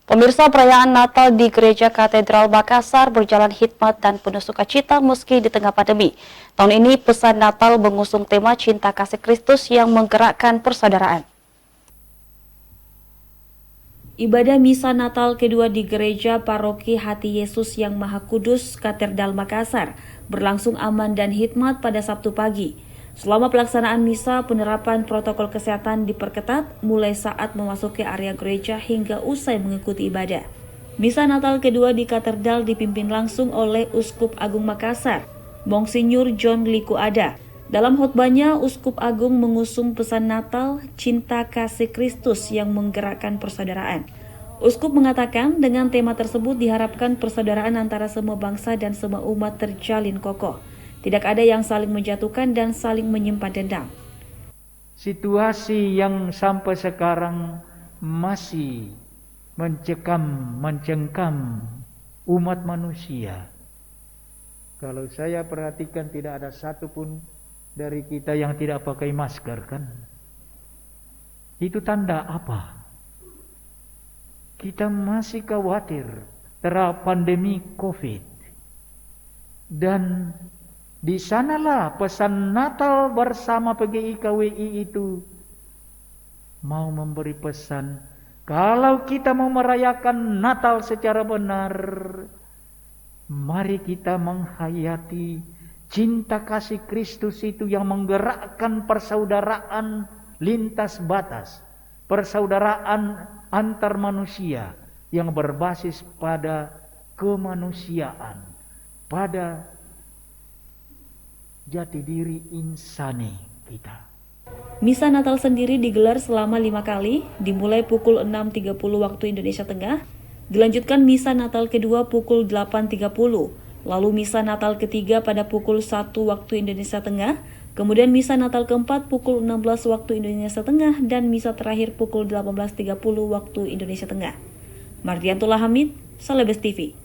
Pemirsa, perayaan Natal di Gereja Katedral Makassar berjalan hikmat dan penuh sukacita meski di tengah pandemi. Tahun ini pesan Natal mengusung tema cinta kasih Kristus yang menggerakkan persaudaraan. Ibadah misa Natal kedua di Gereja Paroki Hati Yesus yang Maha Kudus Katedral Makassar berlangsung aman dan hikmat pada Sabtu pagi. Selama pelaksanaan misa, penerapan protokol kesehatan diperketat mulai saat memasuki area gereja hingga usai mengikuti ibadah. Misa Natal kedua di katedral dipimpin langsung oleh Uskup Agung Makassar, Monsinyur John Liku Ada. Dalam khotbahnya, Uskup Agung mengusung pesan Natal, cinta kasih Kristus yang menggerakkan persaudaraan. Uskup mengatakan dengan tema tersebut diharapkan persaudaraan antara semua bangsa dan semua umat terjalin kokoh. Tidak ada yang saling menjatuhkan dan saling menyimpan dendam. Situasi yang sampai sekarang masih mencengkam umat manusia. Kalau saya perhatikan tidak ada satupun dari kita yang tidak pakai masker, kan? Itu tanda apa? Kita masih khawatir terhadap pandemi COVID. Dan di sanalah pesan Natal bersama PGI KWI itu mau memberi pesan, kalau kita mau merayakan Natal secara benar, mari kita menghayati cinta kasih Kristus itu yang menggerakkan persaudaraan lintas batas, persaudaraan antar manusia yang berbasis pada kemanusiaan, pada jati diri insani kita. Misa Natal sendiri digelar selama 5 kali, dimulai pukul 6.30 waktu Indonesia Tengah, dilanjutkan Misa Natal kedua pukul 8.30, lalu Misa Natal ketiga pada pukul 1 waktu Indonesia Tengah, kemudian Misa Natal keempat pukul 16 waktu Indonesia Tengah, dan Misa terakhir pukul 18.30 waktu Indonesia Tengah. Mardiantullah Hamid, Salebes TV.